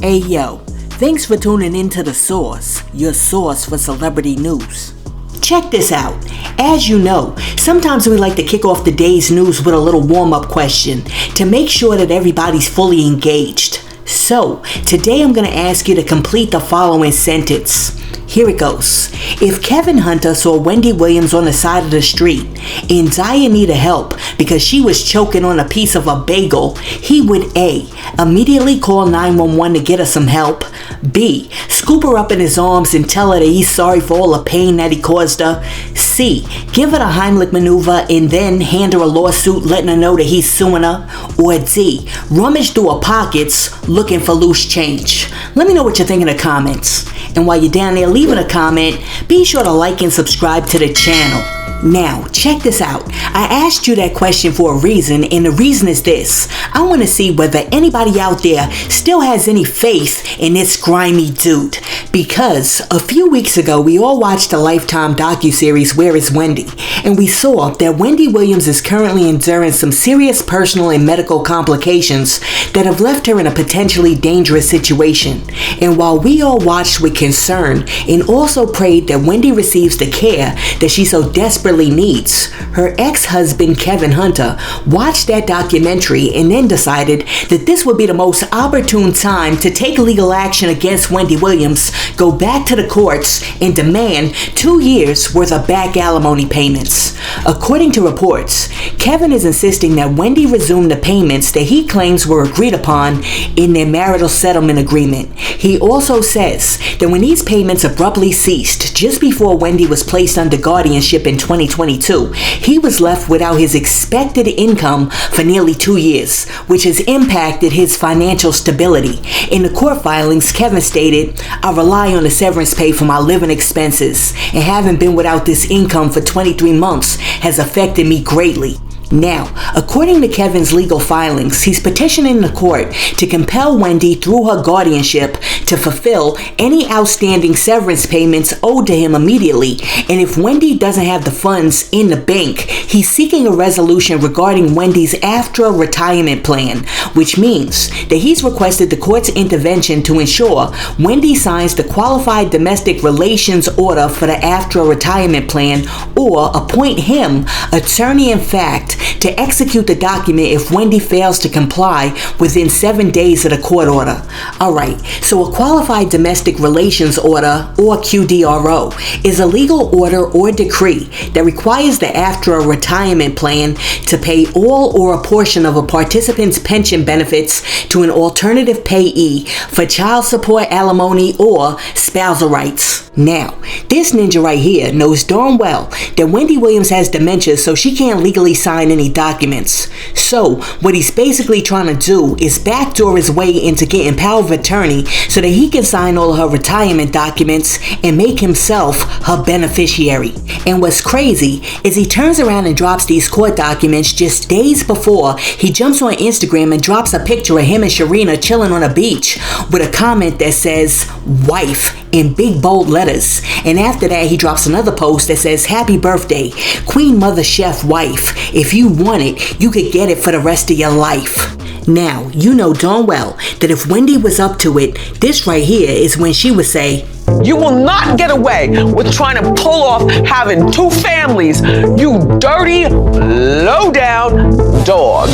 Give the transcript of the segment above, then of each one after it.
Hey yo, thanks for tuning in to The Source, your source for celebrity news. Check this out. As you know, sometimes we like to kick off the day's news with a little warm-up question to make sure that everybody's fully engaged. So, today I'm going to ask you to complete the following sentence. Here it goes. If Kevin Hunter saw Wendy Williams on the side of the street in dire need of help because she was choking on a piece of a bagel, he would A. immediately call 911 to get her some help, B. scoop her up in his arms and tell her that he's sorry for all the pain that he caused her, C. give her the Heimlich maneuver and then hand her a lawsuit letting her know that he's suing her, or D. rummage through her pockets looking for loose change. Let me know what you think in the comments. And while you're down there leaving a comment, be sure to like and subscribe to the channel. Now, check this out. I asked you that question for a reason, and the reason is this. I want to see whether anybody out there still has any faith in this grimy dude. Because a few weeks ago, we all watched the Lifetime docuseries Where is Wendy? And we saw that Wendy Williams is currently enduring some serious personal and medical complications that have left her in a potentially dangerous situation. And while we all watched with concern and also prayed that Wendy receives the care that she so desperately needs, her ex-husband Kevin Hunter watched that documentary and then decided that this would be the most opportune time to take legal action against Wendy Williams, go back to the courts, and demand 2 years worth of back alimony payments. According to reports, Kevin is insisting that Wendy resume the payments that he claims were agreed upon in their marital settlement agreement. He also says that when these payments abruptly ceased just before Wendy was placed under guardianship in 2022, he was left without his expected income for nearly 2 years, which has impacted his financial stability. In the court filings, Kevin stated, "I rely on the severance pay for my living expenses, and having been without this income for 23 months has affected me greatly." Now, according to Kevin's legal filings, he's petitioning the court to compel Wendy through her guardianship to fulfill any outstanding severance payments owed to him immediately. And if Wendy doesn't have the funds in the bank, he's seeking a resolution regarding Wendy's after retirement plan, which means that he's requested the court's intervention to ensure Wendy signs the qualified domestic relations order for the after retirement plan or appoint him attorney-in-fact to execute the document if Wendy fails to comply within 7 days of the court order. Alright, so a qualified domestic relations order, or QDRO, is a legal order or decree that requires the after a retirement plan to pay all or a portion of a participant's pension benefits to an alternative payee for child support, alimony, or spousal rights. Now, this ninja right here knows darn well that Wendy Williams has dementia, so she can't legally sign any documents. So, what he's basically trying to do is backdoor his way into getting power of attorney so that he can sign all of her retirement documents and make himself her beneficiary. And what's crazy is he turns around and drops these court documents just days before he jumps on Instagram and drops a picture of him and Sharina chilling on a beach with a comment that says, "wife," in big bold letters. And after that, he drops another post that says, "Happy birthday, Queen Mother Chef wife. If you want it, you could get it for the rest of your life." Now, you know darn well that if Wendy was up to it, this right here is when she would say, "You will not get away with trying to pull off having 2 families, you dirty, low-down dog."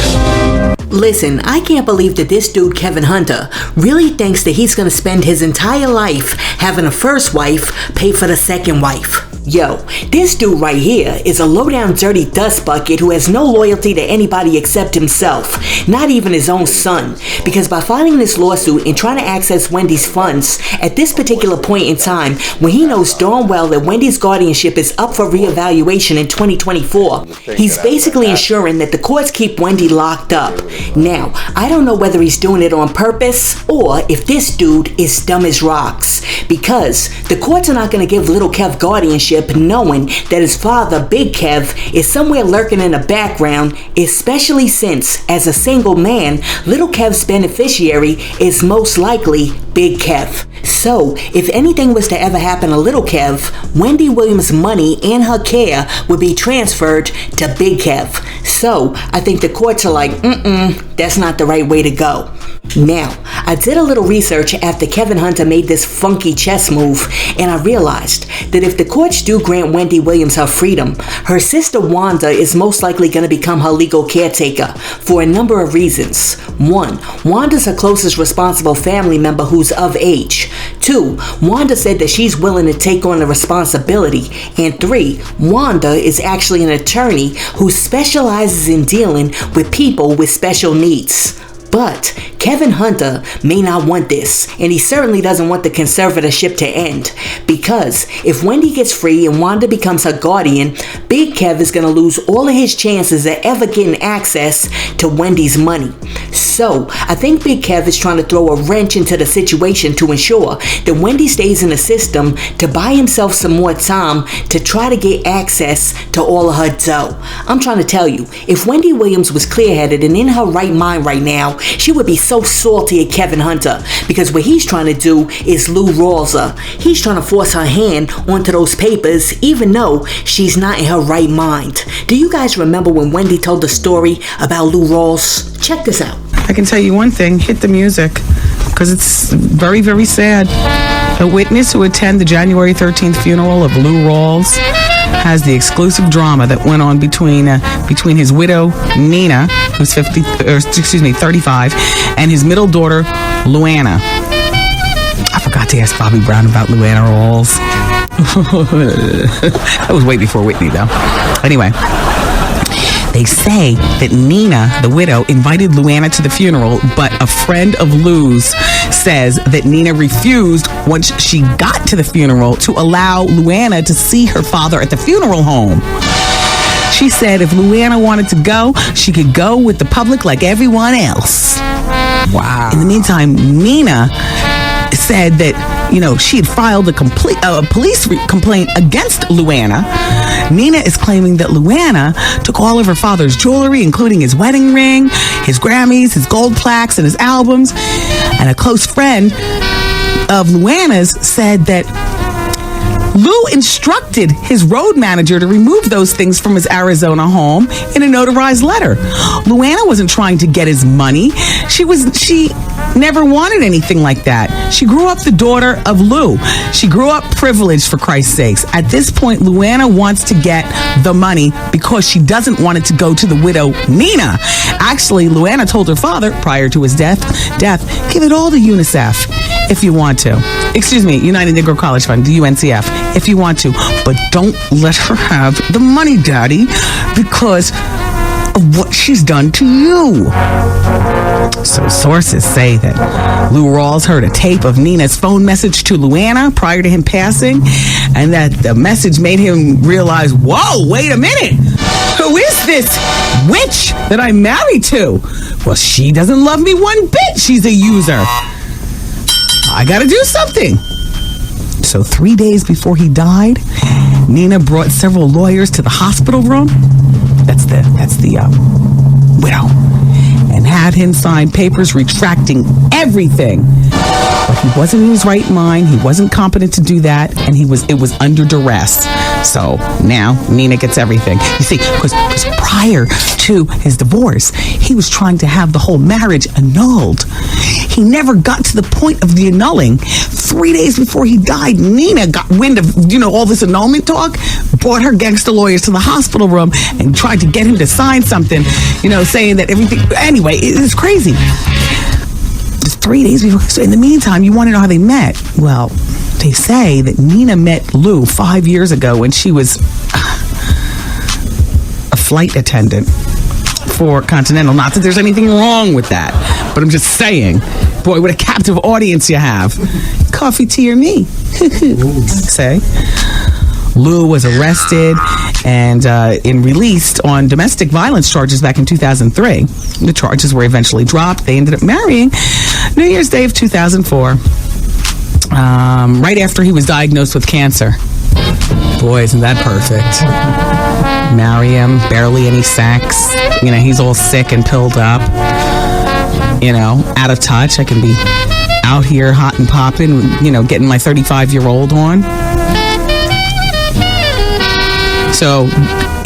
Listen, I can't believe that this dude Kevin Hunter really thinks that he's gonna spend his entire life having a first wife pay for the second wife. Yo, this dude right here is a low-down dirty dust bucket who has no loyalty to anybody except himself, not even his own son. Because by filing this lawsuit and trying to access Wendy's funds at this particular point in time, when he knows darn well that Wendy's guardianship is up for reevaluation in 2024, he's basically ensuring that the courts keep Wendy locked up. Now, I don't know whether he's doing it on purpose or if this dude is dumb as rocks, because the courts are not going to give little Kev guardianship knowing that his father, Big Kev, is somewhere lurking in the background, especially since, as a single man, little Kev's beneficiary is most likely Big Kev. So, if anything was to ever happen to little Kev, Wendy Williams' money and her care would be transferred to Big Kev. So, I think the courts are like, that's not the right way to go. Now, I did a little research after Kevin Hunter made this funky chess move, and I realized that if the courts do grant Wendy Williams her freedom, her sister Wanda is most likely going to become her legal caretaker for a number of reasons. 1. Wanda's her closest responsible family member who's of age. 2. Wanda said that she's willing to take on the responsibility. And 3. Wanda is actually an attorney who specializes in dealing with people with special needs. But Kevin Hunter may not want this, and he certainly doesn't want the conservatorship to end, because if Wendy gets free and Wanda becomes her guardian, Big Kev is going to lose all of his chances of ever getting access to Wendy's money. So I think Big Kev is trying to throw a wrench into the situation to ensure that Wendy stays in the system to buy himself some more time to try to get access to all of her dough. I'm trying to tell you, if Wendy Williams was clear-headed and in her right mind right now, she would be so salty at Kevin Hunter, because what he's trying to do is Lou Rawls her. He's trying to force her hand onto those papers even though she's not in her right mind. Do you guys remember when Wendy told the story about Lou Rawls? Check this out. I can tell you one thing, hit the music, because it's very, very sad. A witness who attended the January 13th funeral of Lou Rawls has the exclusive drama that went on between his widow, Nina, who's 35, and his middle daughter, Luana. I forgot to ask Bobby Brown about Luana Rawls. That was way before Whitney, though. Anyway, they say that Nina, the widow, invited Luana to the funeral, but a friend of Lou's says that Nina refused once she got to the funeral to allow Luana to see her father at the funeral home. She said if Luana wanted to go, she could go with the public like everyone else. Wow. In the meantime, Nina said that, she had filed a police complaint against Luana. Nina is claiming that Luana took all of her father's jewelry, including his wedding ring, his Grammys, his gold plaques, and his albums. And a close friend of Luana's said that Lou instructed his road manager to remove those things from his Arizona home in a notarized letter. Luana wasn't trying to get his money. She never wanted anything like that. She grew up the daughter of Lou. She grew up privileged, for Christ's sakes. At this point, Luana wants to get the money because she doesn't want it to go to the widow, Nina. Actually, Luana told her father, prior to his death, give it all to UNICEF if you want to. United Negro College Fund, the UNCF, if you want to. But don't let her have the money, Daddy, because of what she's done to you. So sources say that Lou Rawls heard a tape of Nina's phone message to Luana prior to him passing, and that the message made him realize, whoa, wait a minute. Who is this witch that I'm married to? Well, she doesn't love me one bit. She's a user. I gotta do something. So 3 days before he died, Nina brought several lawyers to the hospital room. That's the widow, and had him sign papers retracting everything. But he wasn't in his right mind. He wasn't competent to do that, and it was under duress. So now Nina gets everything. You see, because prior to his divorce, he was trying to have the whole marriage annulled. He never got to the point of the annulling. 3 days before he died, Nina got wind of, all this annulment talk, brought her gangster lawyers to the hospital room and tried to get him to sign something, saying that everything. Anyway, it's crazy. Just 3 days before. So in the meantime, you want to know how they met? Well, they say that Nina met Lou 5 years ago when she was a flight attendant for Continental. Not that there's anything wrong with that, but I'm just saying, boy, what a captive audience you have. Coffee, tea, or me? Say. Lou was arrested and released on domestic violence charges back in 2003. The charges were eventually dropped. They ended up marrying New Year's Day of 2004, right after he was diagnosed with cancer. Boy, isn't that perfect? Marry him, barely any sex. He's all sick and pilled up. Out of touch. I can be out here hot and popping, getting my 35-year-old on. So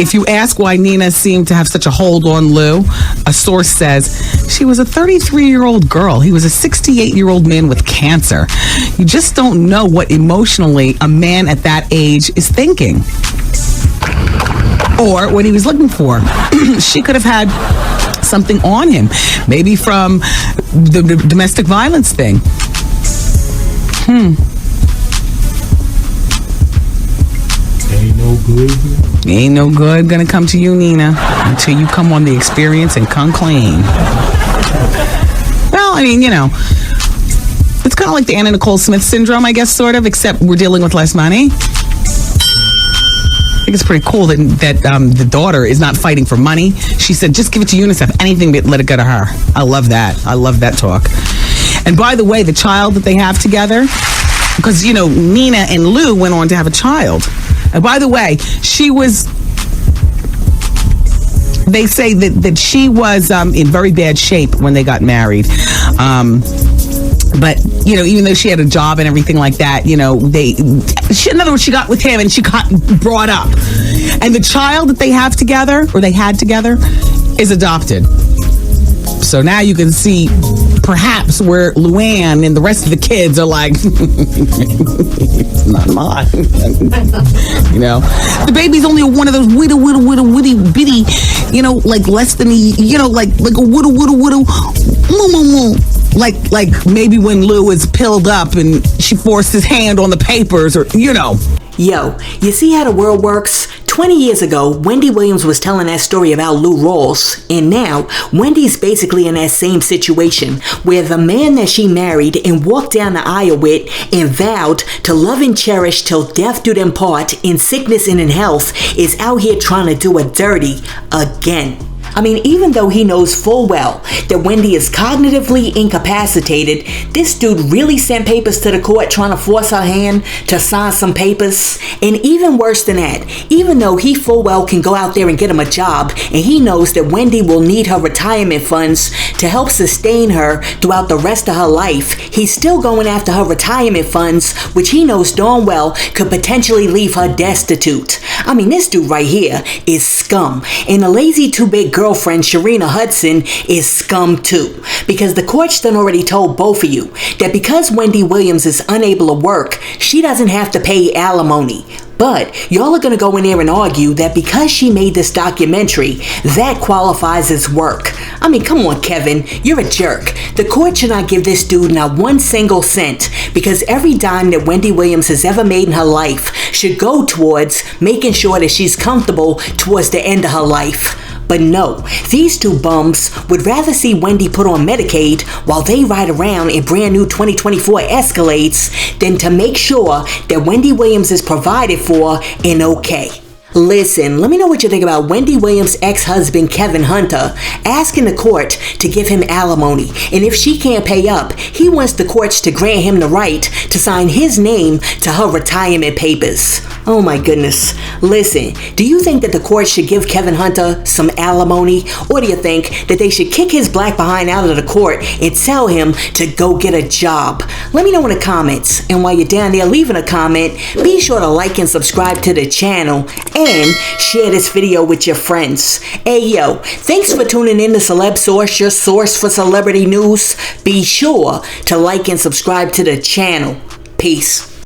If you ask why Nina seemed to have such a hold on Lou, a source says she was a 33-year-old girl. He was a 68-year-old man with cancer. You just don't know what emotionally a man at that age is thinking or what he was looking for. She could have had something on him, maybe from the domestic violence thing. Ain't no good. Ain't no good gonna come to you, Nina, until you come on the experience and come clean. Well, I mean, it's kind of like the Anna Nicole Smith syndrome, I guess, sort of, except we're dealing with less money. I think it's pretty cool that the daughter is not fighting for money. She said, just give it to UNICEF, anything but let it go to her. I love that. I love that talk. And by the way, the child that they have together, because, Nina and Lou went on to have a child. And by the way, they say that she was in very bad shape when they got married. But, even though she had a job and everything like that, in other words, she got with him and she got brought up. And the child that they have together, or they had together, is adopted. So now you can see perhaps where Luann and the rest of the kids are like, it's not mine. The baby's only one of those witty bitty, like less than like a witty, like maybe when Lou is pilled up and she forced his hand on the papers, or Yo, you see how the world works? 20 years ago, Wendy Williams was telling that story about Lou Rawls, and now Wendy's basically in that same situation where the man that she married and walked down the aisle with and vowed to love and cherish till death do them part in sickness and in health is out here trying to do her dirty again. I mean, even though he knows full well that Wendy is cognitively incapacitated, this dude really sent papers to the court trying to force her hand to sign some papers. And even worse than that, even though he full well can go out there and get him a job, and he knows that Wendy will need her retirement funds to help sustain her throughout the rest of her life, he's still going after her retirement funds, which he knows darn well could potentially leave her destitute. I mean, this dude right here is scum. And the lazy two-bit girlfriend, Sharina Hudson, is scum too. Because the court's done already told both of you that because Wendy Williams is unable to work, she doesn't have to pay alimony. But y'all are going to go in there and argue that because she made this documentary, that qualifies as work. I mean, come on, Kevin, you're a jerk. The court should not give this dude not one single cent, because every dime that Wendy Williams has ever made in her life should go towards making sure that she's comfortable towards the end of her life. But no, these two bums would rather see Wendy put on Medicaid while they ride around in brand new 2024 Escalades than to make sure that Wendy Williams is provided for and okay. Listen, let me know what you think about Wendy Williams' ex-husband Kevin Hunter asking the court to give him alimony, and if she can't pay up, he wants the courts to grant him the right to sign his name to her retirement papers. Oh my goodness. Listen, do you think that the court should give Kevin Hunter some alimony, or do you think that they should kick his black behind out of the court and tell him to go get a job? Let me know in the comments, and while you're down there leaving a comment, be sure to like and subscribe to the channel and share this video with your friends. Hey yo, thanks for tuning in to Celeb Source, your source for celebrity news. Be sure to like and subscribe to the channel. Peace.